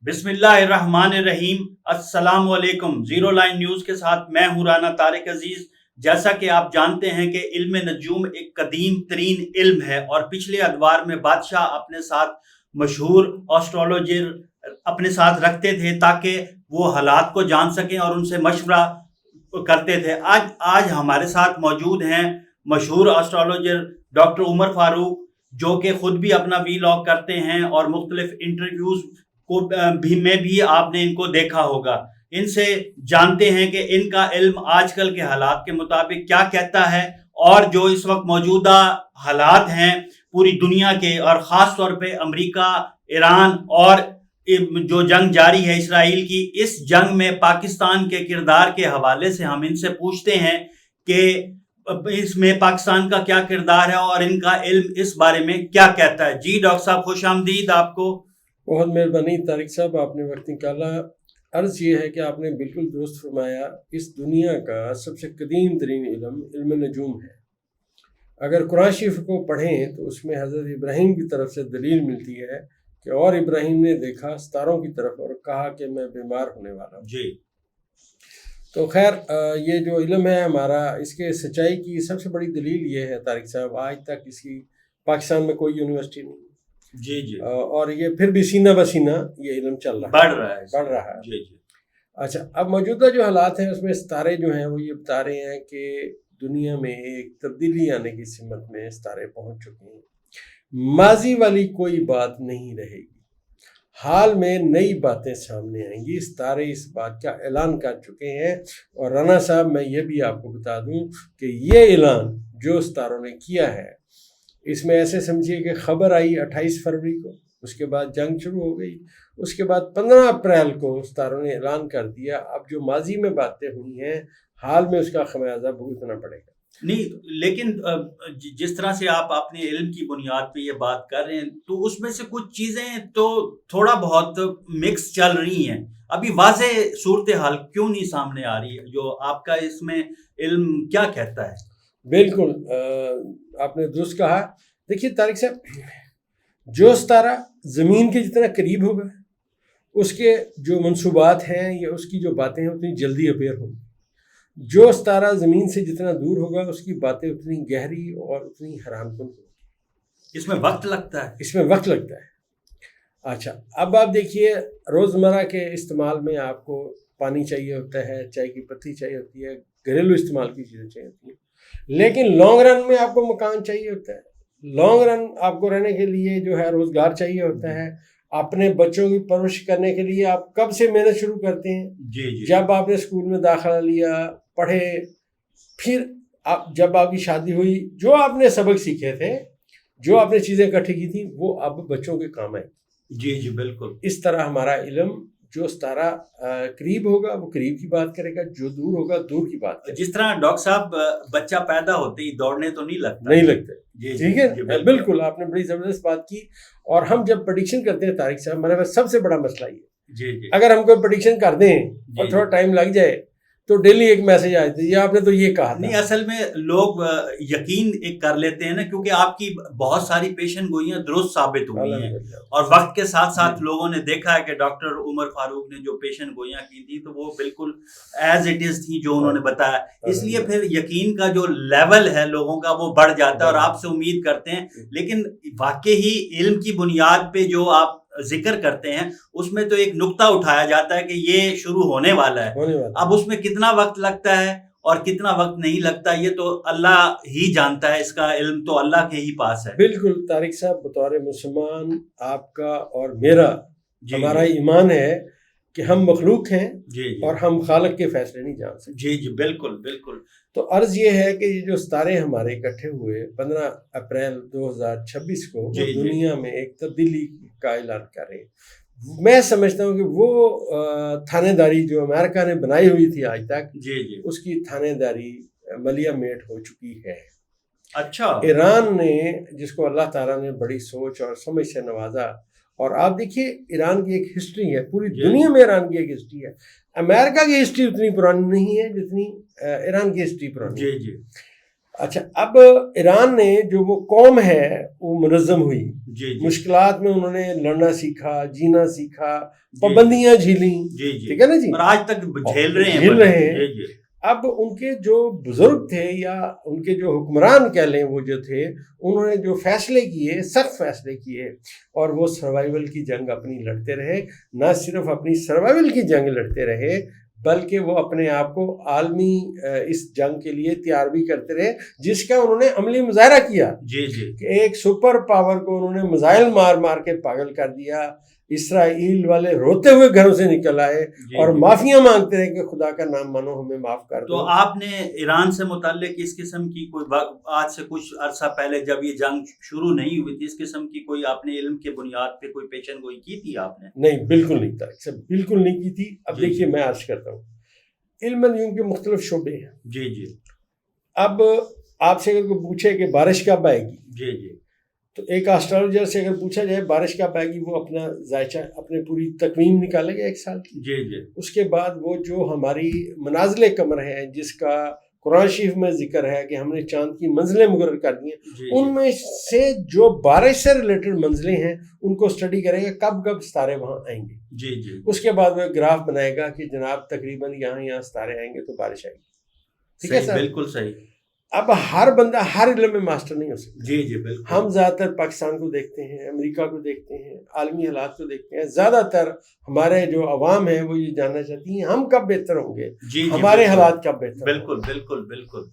بسم اللہ الرحمن الرحیم۔ السلام علیکم۔ زیرو لائن نیوز کے ساتھ میں ہوں رانا طارق عزیز۔ جیسا کہ آپ جانتے ہیں کہ علم نجوم ایک قدیم ترین علم ہے اور پچھلے ادوار میں بادشاہ اپنے ساتھ مشہور ایسٹرولوجر اپنے ساتھ رکھتے تھے تاکہ وہ حالات کو جان سکیں اور ان سے مشورہ کرتے تھے۔ آج ہمارے ساتھ موجود ہیں مشہور ایسٹرولوجر ڈاکٹر عمر فاروق، جو کہ خود بھی اپنا ویلاگ کرتے ہیں اور مختلف انٹرویوز میں بھی آپ نے ان کو دیکھا ہوگا۔ ان سے جانتے ہیں کہ ان کا علم آج کل کے حالات کے مطابق کیا کہتا ہے اور جو اس وقت موجودہ حالات ہیں پوری دنیا کے اور خاص طور پہ امریکہ، ایران اور جو جنگ جاری ہے اسرائیل کی، اس جنگ میں پاکستان کے کردار کے حوالے سے ہم ان سے پوچھتے ہیں کہ اس میں پاکستان کا کیا کردار ہے اور ان کا علم اس بارے میں کیا کہتا ہے۔ جی ڈاکٹر صاحب، خوش آمدید آپ کو۔ بہت مہربانی طارق صاحب، آپ نے وقت نکالا۔ عرض یہ ہے کہ آپ نے بالکل درست فرمایا، اس دنیا کا سب سے قدیم ترین علم نجوم ہے۔ اگر قرآن شریف کو پڑھیں تو اس میں حضرت ابراہیم کی طرف سے دلیل ملتی ہے کہ اور ابراہیم نے دیکھا ستاروں کی طرف اور کہا کہ میں بیمار ہونے والا ہوں۔ جی تو خیر، یہ جو علم ہے ہمارا، اس کے سچائی کی سب سے بڑی دلیل یہ ہے طارق صاحب، آج تک اس کی پاکستان میں کوئی یونیورسٹی نہیں، جی اور یہ پھر بھی سینہ بسینہ یہ علم چل رہا بڑھ رہا ہے۔ جی۔ اچھا، اب موجودہ جو حالات ہیں اس میں ستارے جو ہیں وہ یہ بتا رہے ہیں کہ دنیا میں ایک تبدیلی آنے کی سمت میں ستارے پہنچ چکے ہیں۔ ماضی والی کوئی بات نہیں رہے گی، حال میں نئی باتیں سامنے آئیں گی۔ ستارے اس بات کا اعلان کر چکے ہیں، اور رانا صاحب میں یہ بھی آپ کو بتا دوں کہ یہ اعلان جو ستاروں نے کیا ہے، اس میں ایسے سمجھیے کہ خبر آئی 28 فروری کو، اس کے بعد جنگ شروع ہو گئی، اس کے بعد 15 اپریل کو ستاروں نے اعلان کر دیا۔ اب جو ماضی میں باتیں ہوئی ہیں، حال میں اس کا خمیازہ بھگتنا پڑے گا۔ نہیں، لیکن جس طرح سے آپ اپنے علم کی بنیاد پہ یہ بات کر رہے ہیں تو اس میں سے کچھ چیزیں تو تھوڑا بہت مکس چل رہی ہیں۔ ابھی واضح صورتحال کیوں نہیں سامنے آ رہی ہے؟ جو آپ کا اس میں علم کیا کہتا ہے؟ بالکل، آپ نے درست کہا۔ دیکھیے طارق صاحب، جو ستارہ زمین کے جتنا قریب ہوگا اس کے جو منصوبات ہیں یا اس کی جو باتیں ہیں اتنی جلدی اپیئر ہوں گی۔ جو ستارہ زمین سے جتنا دور ہوگا اس کی باتیں اتنی گہری اور اتنی حیران کن ہوگی۔ اس میں وقت لگتا ہے۔ اس میں وقت لگتا ہے۔ اچھا، اب آپ دیکھیے، روزمرہ کے استعمال میں آپ کو پانی چاہیے ہوتا ہے، چائے کی پتی چاہیے ہوتی ہے، گھریلو استعمال کی چیزیں چاہیے ہوتی ہیں، لیکن لانگ رن میں آپ کو مکان چاہیے ہوتا ہے، لانگ رن آپ کو رہنے کے لیے جو ہے روزگار چاہیے ہوتا ہے، اپنے بچوں کی پرورش کرنے کے لیے آپ کب سے محنت شروع کرتے ہیں؟ جی جب آپ نے اسکول میں داخلہ لیا، پڑھے، پھر جب آپ کی شادی ہوئی، جو آپ نے سبق سیکھے تھے، جو آپ نے چیزیں اکٹھی کی تھیں، وہ اب بچوں کے کام آئیں۔ جی بالکل۔ اس طرح ہمارا علم، جو ستارہ قریب ہوگا وہ قریب کی بات کرے گا، جو دور ہوگا دور کی بات کرے گا۔ جس طرح ڈاکٹر صاحب بچہ پیدا ہوتے ہی دوڑنے تو نہیں لگتے۔ ٹھیک ہے، بالکل آپ نے بڑی زبردست بات کی۔ اور ہم جب پریڈکشن کرتے ہیں طارق صاحب، ہمارے پاس سب سے بڑا مسئلہ یہ، اگر ہم کوئی پریڈکشن کر دیں اور تھوڑا ٹائم لگ جائے تو ڈیلی ایک میسج آ جاتی ہے، یہ آپ نے تو یہ کہا تھا۔ نہیں، اصل میں لوگ یقین ایک کر لیتے ہیں نا، کیونکہ آپ کی بہت ساری پیشن گوئیاں درست ثابت ہوئی ہیں، اور وقت کے ساتھ ساتھ لوگوں نے دیکھا ہے کہ ڈاکٹر عمر فاروق نے جو پیشن گوئیاں کی تھی تو وہ بالکل ایز اٹ از تھی جو انہوں نے بتایا۔ اس لیے پھر یقین کا جو لیول ہے لوگوں کا وہ بڑھ جاتا ہے اور آپ سے امید کرتے ہیں۔ لیکن واقعی علم کی بنیاد پہ جو آپ ذکر کرتے ہیں اس میں تو ایک نقطہ اٹھایا جاتا ہے کہ یہ شروع ہونے والا ہے۔ اب اس میں کتنا وقت لگتا ہے اور کتنا وقت نہیں لگتا یہ تو اللہ ہی جانتا ہے، اس کا علم تو اللہ کے ہی پاس ہے۔ بالکل طارق صاحب، بطور مسلمان آپ کا اور میرا ہمارا ایمان ہے کہ ہم مخلوق ہیں اور ہم خالق کے فیصلے نہیں جان سکتے۔ جی بالکل بالکل۔ تو عرض یہ ہے کہ یہ جو ستارے ہمارے اکٹھے ہوئے 15 اپریل 2026 کو دنیا میں ایک تبدیلی کا اعلان کر رہے ہیں۔ میں سمجھتا ہوں کہ وہ تھانے داری جو امریکہ نے بنائی ہوئی تھی آج تک، اس کی تھانے داری ملیہ میٹ ہو چکی ہے۔ اچھا، ایران نے، جس کو اللہ تعالیٰ نے بڑی سوچ اور سمجھ سے نوازا، اور آپ دیکھیے ایران کی ایک ہسٹری ہے، پوری دنیا میں ایران کی ایک ہسٹری ہے۔ امریکہ کی ہسٹری اتنی پرانی نہیں ہے جتنی ایران کی ہسٹری پرانی ہے۔ اچھا اب ایران نے جو وہ قوم ہے وہ منظم ہوئی، جی جی مشکلات میں انہوں نے لڑنا سیکھا، جینا سیکھا، پابندیاں جھیلیں، جی جی ٹھیک ہے نا جی، اور آج تک جھیل رہے ہیں. جی جی اب ان کے جو بزرگ تھے یا ان کے جو حکمران کہہ لیں وہ جو تھے، انہوں نے جو فیصلے کیے، سخت فیصلے کیے، اور وہ سروائیول کی جنگ اپنی لڑتے رہے، نہ صرف اپنی سروائیول کی جنگ لڑتے رہے بلکہ وہ اپنے آپ کو عالمی اس جنگ کے لیے تیار بھی کرتے رہے، جس کا انہوں نے عملی مظاہرہ کیا جی جی کہ ایک سپر پاور کو انہوں نے میزائل مار مار کے پاگل کر دیا، اسرائیل والے روتے ہوئے گھروں سے نکل آئے اور معافیاں مانگتے رہے کہ خدا کا نام مانو، ہمیں معاف کر دو. تو آپ نے ایران سے متعلق اس قسم کی کوئی آج سے کچھ عرصہ پہلے جب یہ جنگ شروع نہیں ہوئی تھی، اس قسم کی کوئی آپ نے علم کے بنیاد پہ کوئی پیشن گوئی کی تھی آپ نے؟ نہیں، بالکل نہیں تھا، بالکل نہیں کی تھی. اب دیکھیے میں عرض کرتا ہوں، علم نجوم کے مختلف شعبے ہیں. جی جی اب آپ سے اگر کوئی پوچھے کہ بارش کب آئے گی، جی جی تو ایک آسٹرالوجر سے اگر پوچھا جائے بارش کب آئے گی، وہ اپنا ذائچہ اپنے پوری تقویم نکالے گا 1 سال کی. جی جی اس کے بعد وہ جو ہماری منازل قمر ہے، جس کا قرآن شریف میں ذکر ہے کہ ہم نے چاند کی منزلیں مقرر کر دی ہیں، ان میں سے جو بارش سے ریلیٹڈ منزلیں ہیں ان کو اسٹڈی کرے گا، کب کب ستارے وہاں آئیں گے. جی جی اس کے بعد وہ ایک گراف بنائے گا کہ جناب تقریباً یہاں ستارے آئیں گے تو بارش آئے گی. ٹھیک ہے سر؟ بالکل صحیح. اب ہر بندہ ہر علم میں ماسٹر نہیں ہو سکتا. جی جی بالکل. ہم زیادہ تر پاکستان کو دیکھتے ہیں، امریکہ کو دیکھتے ہیں، عالمی حالات کو دیکھتے ہیں. زیادہ تر ہمارے جو عوام ہیں وہ یہ جاننا چاہتی ہیں ہم کب بہتر ہوں گے، ہمارے حالات کب بہتر. بالکل بالکل بالکل.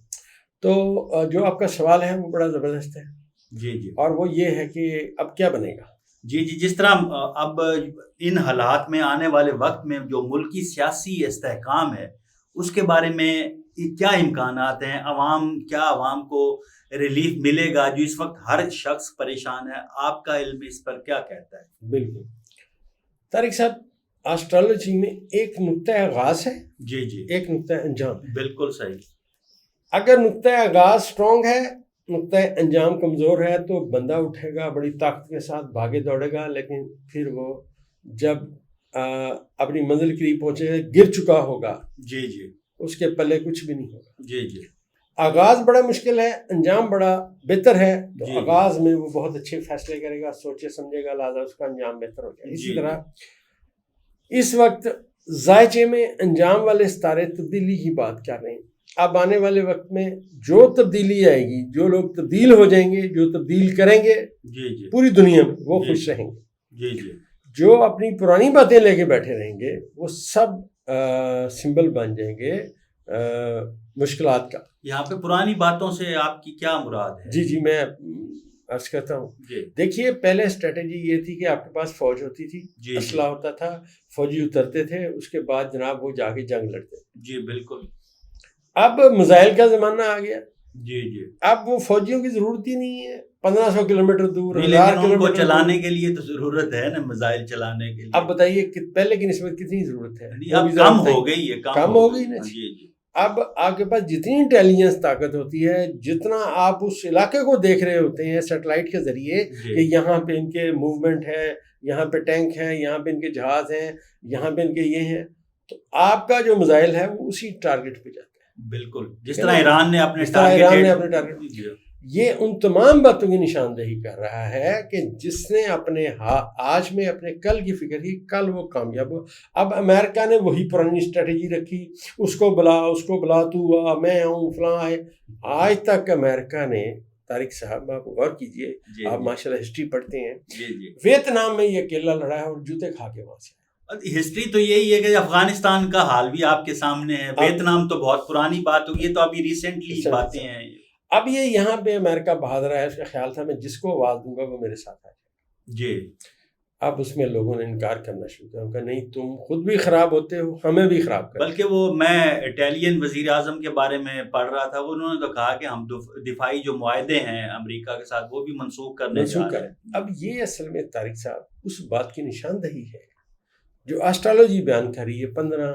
تو جو آپ کا سوال ہے وہ بڑا زبردست ہے. جی جی. اور وہ یہ ہے کہ اب کیا بنے گا. جی جی جس طرح اب ان حالات میں آنے والے وقت میں جو ملکی سیاسی استحکام ہے اس کے بارے میں کیا امکانات ہیں، عوام کو ریلیف ملے گا جو اس وقت ہر شخص پریشان ہے، آپ کا علم اس پر کیا کہتا ہے؟ بالکل طارق صاحب، آسٹرالوجی میں ایک نقطۂ آغاز ہے، جی جی، ایک نقطۂ انجام ہے. بالکل صحیح. اگر نقطۂ آغاز اسٹرانگ ہے، نقطۂ انجام کمزور ہے، تو بندہ اٹھے گا بڑی طاقت کے ساتھ بھاگے دوڑے گا، لیکن پھر وہ جب اپنی منزل قریب پہنچے گا گر چکا ہوگا. جی جی. اس کے پلے کچھ بھی نہیں ہوگا. جی جی. آغاز بڑا مشکل ہے، انجام بڑا بہتر ہے. تو جی آغاز میں وہ بہت اچھے فیصلے کرے گا، سوچے سمجھے گا، لہٰذا اس کا انجام بہتر ہو جائے. اسی طرح اس وقت ذائچے میں انجام والے ستارے تبدیلی کی بات کر رہے ہیں. اب آنے والے وقت میں جو تبدیلی آئے گی، جو لوگ تبدیل ہو جائیں گے، جو تبدیل کریں گے جی جی پوری دنیا میں، وہ خوش رہیں گے. جی جی. جو اپنی پرانی باتیں لے کے بیٹھے رہیں گے وہ سب سمبل بن جائیں گے مشکلات کا. یہاں پہ پرانی باتوں سے آپ کی کیا مراد ہے؟ جی میں عرض کرتا ہوں. دیکھیے پہلے اسٹریٹجی یہ تھی کہ آپ کے پاس فوج ہوتی تھی، اسلحہ ہوتا تھا، فوجی اترتے تھے، اس کے بعد جناب وہ جا کے جنگ لڑتے. جی بالکل. اب میزائل کا زمانہ آ گیا. جی جی. اب وہ فوجیوں کی ضرورت ہی نہیں ہے، 1500 کلومیٹر دور، 1000 کلومیٹر چلانے کے لیے تو ضرورت ہے نا، میزائل چلانے کے لیے. اب بتائیے کہ پہلے کی نسبت کتنی ضرورت ہے؟ اب کم ہو گئی ہے، کم ہو گئی نا. جی جی. اب آپ کے پاس جتنی انٹیلیجنس طاقت ہوتی ہے، جتنا آپ اس علاقے کو دیکھ رہے ہوتے ہیں سیٹلائٹ کے ذریعے کہ یہاں پہ ان کے موومنٹ ہے، یہاں پہ ٹینک ہیں، یہاں پہ ان کے جہاز ہیں، یہاں پہ ان کے یہ ہیں، تو آپ کا جو میزائل ہے وہ اسی ٹارگٹ پہ جاتا ہے. بالکل جس طرح ایران نے اپنے ٹارگٹ، یہ ان تمام باتوں کی نشاندہی کر رہا ہے کہ جس نے اپنے آج میں اپنے کل کی فکر کی، کل وہ کامیاب ہو. اب امریکہ نے وہی پرانی اسٹریٹجی رکھی، اس کو بلا تو آ، میں آؤں، فلاں ہے. آج تک امریکہ نے، طارق صاحب آپ غور کیجئے، آپ ماشاءاللہ ہسٹری پڑھتے ہیں، ویتنام میں یہ اکیلا لڑا ہے اور جوتے کھا کے وہاں سے. ہسٹری تو یہی ہے کہ افغانستان کا حال بھی آپ کے سامنے ہے، ویتنام تو بہت پرانی بات ہوگی، یہ تو ابھی ریسنٹلی باتیں ہیں. اب یہ یہاں پہ امریکہ بہادر ہے، اس کا خیال تھا میں جس کو آواز دوں گا وہ میرے ساتھ آ جائے. جی. اب اس میں لوگوں نے انکار کرنا شروع کیا، کہ نہیں تم خود بھی خراب ہوتے ہو، ہمیں بھی خراب کرو. بلکہ وہ میں اٹالین وزیر اعظم کے بارے میں پڑھ رہا تھا، انہوں نے تو کہا کہ ہم دفاعی جو معاہدے ہیں امریکہ کے ساتھ وہ بھی منسوخ کرنے جا رہے ہیں. اب یہ اصل میں طارق صاحب اس بات کی نشاندہی ہے جو آسٹرالوجی بیان کر رہی ہے 15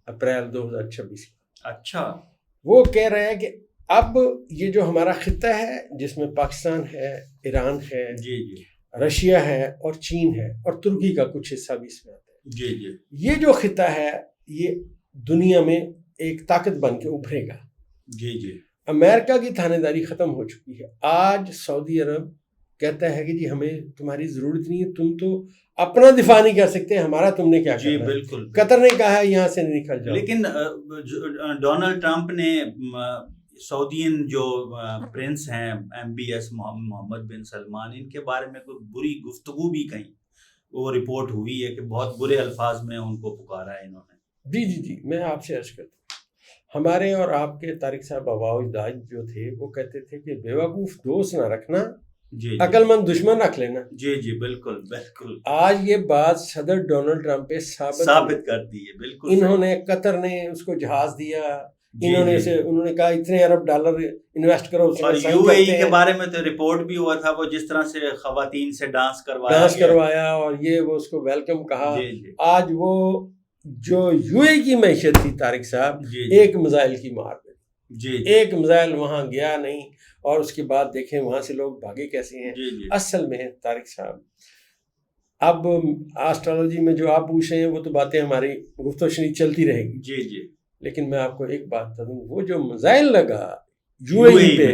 اپریل 2026. اچھا. وہ کہہ رہے ہیں کہ اب یہ جو ہمارا خطہ ہے جس میں پاکستان ہے، ایران ہے، جی جی، رشیا ہے اور چین ہے اور ترکی کا کچھ حصہ بھی اس میں آتا ہے. جی جی. یہ جو خطہ ہے یہ دنیا میں ایک طاقت بن کے ابھرے گا. جی جی. امریکہ کی تھانے داری ختم ہو چکی ہے. آج سعودی عرب کہتا ہے کہ جی ہمیں تمہاری ضرورت نہیں ہے, تم تو اپنا دفاع نہیں کر سکتے, ہمارا تم نے کیا جی کرنا ہے. بالکل. قطر نے کہا ہے یہاں سے نکل جاؤ. لیکن ڈونلڈ ٹرمپ نے سعودین جو پرنس ہیں MBS محمد بن سلمان, ان کے بارے میں کوئی بری گفتگو بھی کہیں, وہ رپورٹ ہوئی ہے کہ بہت برے الفاظ میں ان کو پکارا ہے انہوں نے. جی میں آپ سے عرض کرتا ہوں, ہمارے اور آپ کے طارق صاحب آباء و اجداد جو تھے وہ کہتے تھے کہ بیوقوف دوست نہ رکھنا, جی عقل مند دشمن رکھ لینا. جی بالکل بالکل. آج یہ بات صدر ڈونلڈ ٹرمپ پہ ثابت کر دی ہے. بالکل. انہوں نے, قطر نے اس کو جہاز دیا, انہوں نے کہا اتنے ارب ڈالر انویسٹ کرو. اور UAE کے بارے میں تو رپورٹ بھی ہوا تھا, وہ جس طرح سے خواتین سے ڈانس کروایا اور یہ وہ اس کو ویلکم کہا. آج وہ جو UAE کی معیشت تھی طارق صاحب, ایک میزائل کی مار پہ, ایک میزائل وہاں گیا نہیں, اور اس کے بعد دیکھیں وہاں سے لوگ بھاگے کیسے ہیں. اصل میں طارق صاحب اب آسٹرالوجی میں جو آپ پوچھ رہے ہیں وہ تو باتیں ہماری گفت و شنید چلتی رہے گی. لیکن میں آپ کو ایک بات بتا دوں, وہ جو میزائل لگا UAE پہ,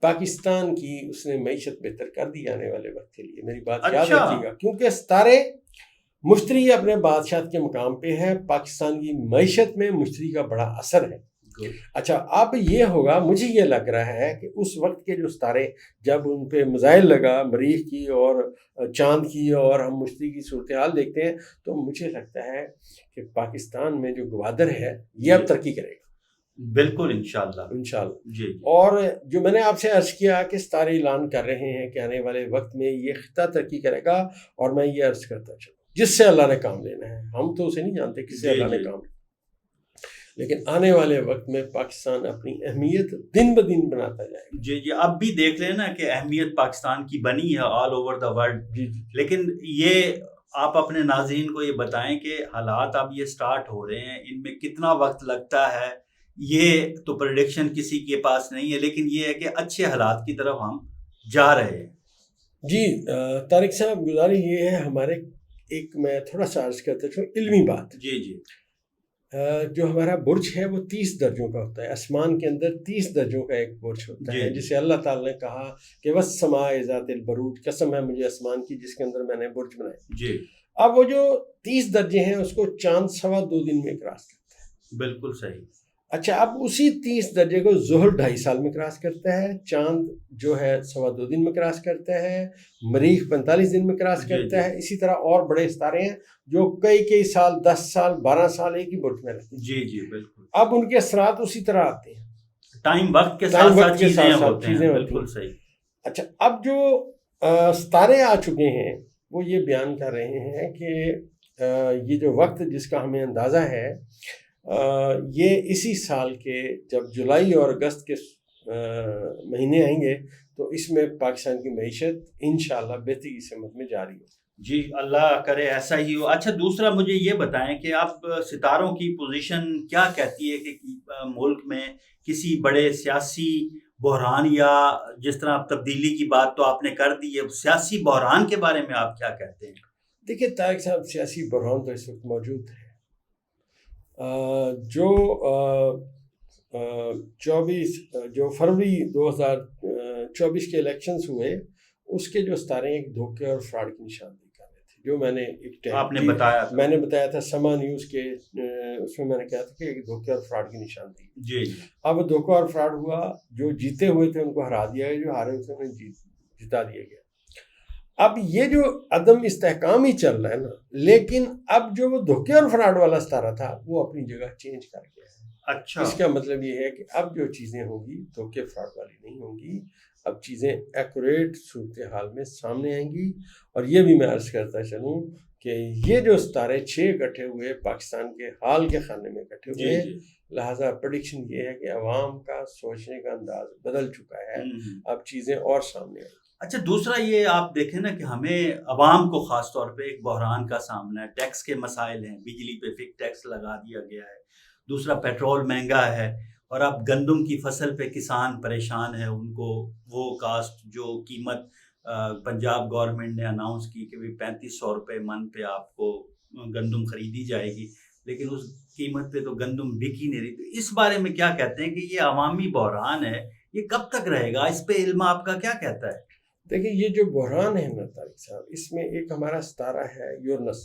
پاکستان کی اس نے معیشت بہتر کر دی آنے والے وقت کے لیے. میری بات یاد رکھیے گا, کیونکہ ستارے مشتری اپنے بادشاہت کے مقام پہ ہے, پاکستان کی معیشت میں مشتری کا بڑا اثر ہے. اچھا اب یہ ہوگا, مجھے یہ لگ رہا ہے کہ اس وقت کے جو ستارے جب ان پہ میزائل لگا مریخ کی اور چاند کی, اور ہم مشتری کی صورتحال دیکھتے ہیں, تو مجھے لگتا ہے کہ پاکستان میں جو گوادر ہے یہ اب ترقی کرے گا. بالکل انشاءاللہ. جی. اور جو میں نے آپ سے عرض کیا کہ ستارے اعلان کر رہے ہیں کہ آنے والے وقت میں یہ خطہ ترقی کرے گا, اور میں یہ عرض کرتا چلوں جس سے اللہ نے کام لینا ہے, ہم تو اسے نہیں جانتے کس سے اللہ نے کام لینا, لیکن آنے والے وقت میں پاکستان اپنی اہمیت دن بدن بناتا جائے گا. جی اب بھی دیکھ لینا کہ اہمیت پاکستان کی بنی ہے آل اوور دا ورلڈ. لیکن یہ آپ اپنے ناظرین کو یہ بتائیں کہ حالات اب یہ سٹارٹ ہو رہے ہیں, ان میں کتنا وقت لگتا ہے یہ تو پریڈکشن کسی کے پاس نہیں ہے, لیکن یہ ہے کہ اچھے حالات کی طرف ہم جا رہے ہیں. جی طارق صاحب, گزارش یہ ہے ہمارے, ایک میں تھوڑا سا عرض کرتا ہوں علمی بات. جی جو ہمارا برج ہے وہ 30 درجوں کا ہوتا ہے, آسمان کے اندر 30 درجوں کا ایک برج ہوتا ہے, جسے اللہ تعالیٰ نے کہا کہ والسماء ذات البروج, قسم ہے مجھے آسمان کی جس کے اندر میں نے برج بنائے. اب وہ جو 30 درجے ہیں اس کو چاند 2.25 دن میں کراس کرتا ہے. بالکل صحیح. اچھا اب اسی 30 درجے کو زحل 2.5 سال میں کراس کرتا ہے, چاند جو ہے 2.25 دن میں کراس کرتا ہے, مریخ 45 دن میں کراس کرتا ہے. اسی طرح اور بڑے ستارے ہیں جو کئی سال, 10 سال 12 سال ایک ہی برج میں رہتے ہیں. جی بالکل. اب ان کے اثرات اسی طرح آتے ہیں, ٹائم وقت کے ساتھ چیزیں ہوتی ہیں. بالکل صحیح. اچھا اب جو ستارے آ چکے ہیں وہ یہ بیان کر رہے ہیں کہ یہ جو وقت جس کا ہمیں اندازہ ہے یہ اسی سال کے جب جولائی اور اگست کے مہینے آئیں گے تو اس میں پاکستان کی معیشت انشاءاللہ بہتری کی سمت میں جاری ہو. جی اللہ کرے ایسا ہی ہو. اچھا دوسرا مجھے یہ بتائیں کہ آپ ستاروں کی پوزیشن کیا کہتی ہے کہ ملک میں کسی بڑے سیاسی بحران, یا جس طرح تبدیلی کی بات تو آپ نے کر دی ہے, سیاسی بحران کے بارے میں آپ کیا کہتے ہیں؟ دیکھیے طارق صاحب, سیاسی بحران تو اس وقت موجود ہے. جو 24 فروری 2024 کے الیکشنز ہوئے اس کے جو ستارے ایک دھوکے اور فراڈ کی نشاندہی کر رہے تھے, جو میں نے آپ نے بتایا میں نے بتایا تھا سما نیوز کے, اس میں نے کہا تھا کہ ایک دھوکے اور فراڈ کی نشاندہی. جی اب دھوکہ اور فراڈ ہوا, جو جیتے ہوئے تھے ان کو ہرا دیا گیا, جو ہارے ہوئے تھے انہیں جتا دیا گیا. اب یہ جو عدم استحکام ہی چل رہا ہے نا, لیکن اب جو وہ دھوکے اور فراڈ والا ستارہ تھا وہ اپنی جگہ چینج کر گیا ہے. اچھا, اس کا مطلب یہ ہے کہ اب جو چیزیں ہوں گی دھوکے فراڈ والی نہیں ہوں گی, اب چیزیں ایکوریٹ صورتحال میں سامنے آئیں گی. اور یہ بھی میں عرض کرتا چلوں کہ یہ جو ستارے 6 اکٹھے ہوئے پاکستان کے حال کے خانے میں اکٹھے ہوئے ہیں, لہٰذا پریڈکشن یہ ہے کہ عوام کا سوچنے کا انداز بدل چکا ہے, اب چیزیں اور سامنے آئیں. اچھا دوسرا یہ آپ دیکھیں نا کہ ہمیں عوام کو خاص طور پہ ایک بحران کا سامنا ہے, ٹیکس کے مسائل ہیں, بجلی پہ فکس ٹیکس لگا دیا گیا ہے, دوسرا پیٹرول مہنگا ہے, اور اب گندم کی فصل پہ کسان پریشان ہے, ان کو وہ کاسٹ جو قیمت پنجاب گورنمنٹ نے اناؤنس کی کہ 3500 روپے من پہ آپ کو گندم خریدی جائے گی, لیکن اس قیمت پہ تو گندم بک ہی نہیں رہی. تو اس بارے میں کیا کہتے ہیں کہ یہ عوامی بحران ہے, یہ کب تک رہے گا؟ اس پہ علم آپ کا کیا کہتا ہے؟ دیکھیں یہ جو بحران ہے نا طارق صاحب, اس میں ایک ہمارا ستارہ ہے یورنس.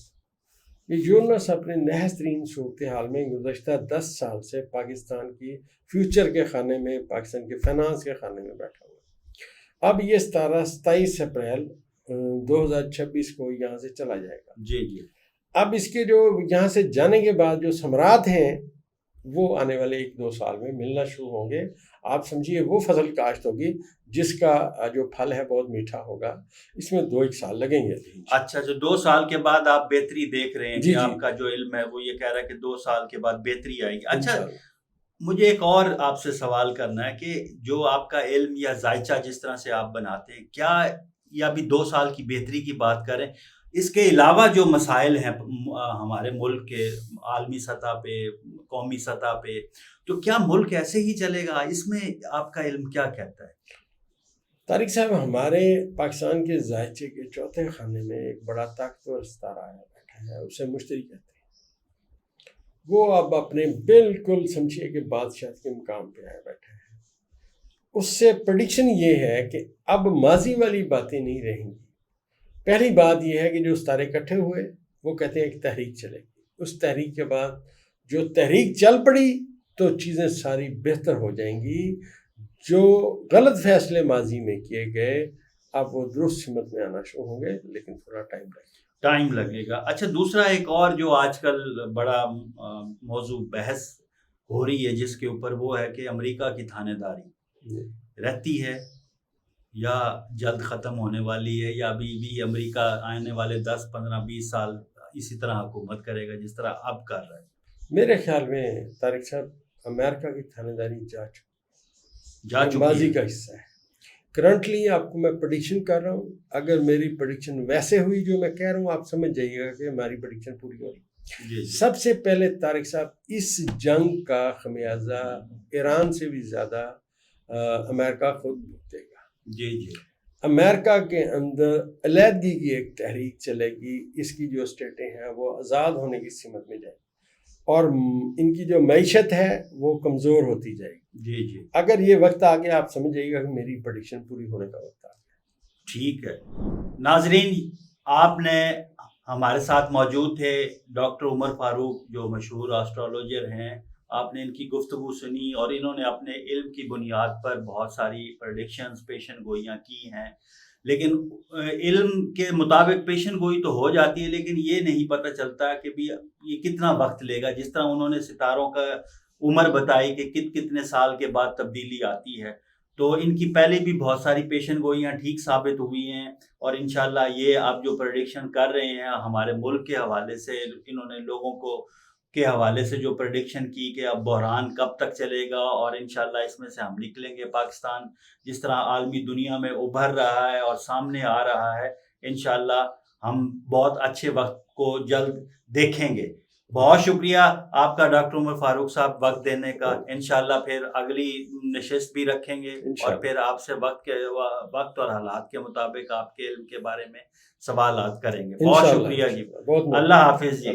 یہ یورنس اپنے نحس ترین صورتحال میں گزشتہ 10 سال سے پاکستان کی فیوچر کے خانے میں, پاکستان کے فائنانس کے خانے میں بیٹھا ہوا ہے. اب یہ ستارہ 27 اپریل 2026 کو یہاں سے چلا جائے گا. جی جی. اب اس کے جو یہاں سے جانے کے بعد جو ثمرات ہیں وہ آنے والے 1-2 سال میں ملنا شروع ہوں گے. آپ سمجھیے وہ فصل کاشت ہوگی جس کا جو پھل ہے بہت میٹھا ہوگا. اس میں 2-1 سال لگیں گے. اچھا, جو 2 سال کے بعد آپ بہتری دیکھ رہے ہیں جی کہ آپ کا جو علم ہے وہ یہ کہہ رہا ہے کہ 2 سال کے بعد بہتری آئے گی. اچھا, انشاءاللہ. مجھے ایک اور آپ سے سوال کرنا ہے کہ جو آپ کا علم یا ذائچہ جس طرح سے آپ بناتے ہیں, کیا یہ ابھی 2 سال کی بہتری کی بات کریں, اس کے علاوہ جو مسائل ہیں ہمارے ملک کے عالمی سطح پہ, قومی سطح پہ, تو کیا ملک ایسے ہی چلے گا؟ اس میں آپ کا علم کیا کہتا ہے؟ طارق صاحب, ہمارے پاکستان کے ذائچے کے چوتھے خانے میں ایک بڑا طاقتور ستارہ بیٹھا ہے, اسے مشتری کہتے ہیں. وہ اب اپنے بالکل سمجھیے کہ بادشاہت کے مقام پہ آئے بیٹھے ہیں. اس سے پریڈکشن یہ ہے کہ اب ماضی والی باتیں نہیں رہیں گی. پہلی بات یہ ہے کہ جو ستارے اکٹھے ہوئے وہ کہتے ہیں کہ تحریک چلے گی. اس تحریک کے بعد جو تحریک چل پڑی تو چیزیں ساری بہتر ہو جائیں گی. جو غلط فیصلے ماضی میں کیے گئے اب وہ درست سمت میں آنا شروع ہوں گے, لیکن تھوڑا ٹائم لگے گا. اچھا, دوسرا ایک اور جو آج کل بڑا موضوع بحث ہو رہی ہے جس کے اوپر, وہ ہے کہ امریکہ کی تھانے داری رہتی ہے یا جلد ختم ہونے والی ہے, یا ابھی بھی امریکہ آنے والے 10, 15, 20 سال اسی طرح حکومت کرے گا جس طرح اب کر رہا ہے؟ میرے خیال میں طارق صاحب امریکہ کی تھانے داری جا چکی ماضی کا حصہ ہے. کرنٹلی آپ کو میں پریڈکشن کر رہا ہوں, اگر میری پریڈکشن ویسے ہوئی جو میں کہہ رہا ہوں, آپ سمجھ جائیے گا کہ ہماری پریڈکشن پوری ہو رہی. سب سے پہلے طارق صاحب, اس جنگ کا خمیازہ ایران سے بھی زیادہ امریکہ خود بھگتے گا. جی جی. امریکہ کے اندر علیحدگی کی ایک تحریک چلے گی. اس کی جو اسٹیٹیں ہیں وہ آزاد ہونے کی سمت میں جائیں گی اور ان کی جو معیشت ہے وہ کمزور ہوتی جائے گی. جی جی. اگر یہ وقت آ گیا, آپ سمجھ جائیے گا کہ میری پریڈکشن پوری ہونے کا وقت آ گیا. ٹھیک ہے. ناظرین, آپ نے ہمارے ساتھ موجود تھے ڈاکٹر عمر فاروق, جو مشہور ایسٹرولوجر ہیں. آپ نے ان کی گفتگو سنی اور انہوں نے اپنے علم کی بنیاد پر بہت ساری پریڈکشنز, پیشن گوئیاں کی ہیں. لیکن علم کے مطابق پیشن گوئی تو ہو جاتی ہے, لیکن یہ نہیں پتہ چلتا کہ بھی یہ کتنا وقت لے گا. جس طرح انہوں نے ستاروں کا عمر بتائی کہ کتنے سال کے بعد تبدیلی آتی ہے, تو ان کی پہلے بھی بہت ساری پیشن گوئیاں ٹھیک ثابت ہوئی ہیں. اور انشاءاللہ یہ آپ جو پریڈکشن کر رہے ہیں ہمارے ملک کے حوالے سے, انہوں نے لوگوں کو کے حوالے سے جو پریڈکشن کی کہ اب بحران کب تک چلے گا اور انشاءاللہ اس میں سے ہم نکلیں گے. پاکستان جس طرح عالمی دنیا میں ابھر رہا ہے اور سامنے آ رہا ہے, انشاءاللہ ہم بہت اچھے وقت کو جلد دیکھیں گے. بہت شکریہ آپ کا ڈاکٹر عمر فاروق صاحب وقت دینے کا. انشاءاللہ پھر اگلی نشست بھی رکھیں گے اور پھر آپ سے وقت اور حالات کے مطابق آپ کے علم کے بارے میں سوالات کریں گے. بہت شکریہ جی. اللہ حافظ جی.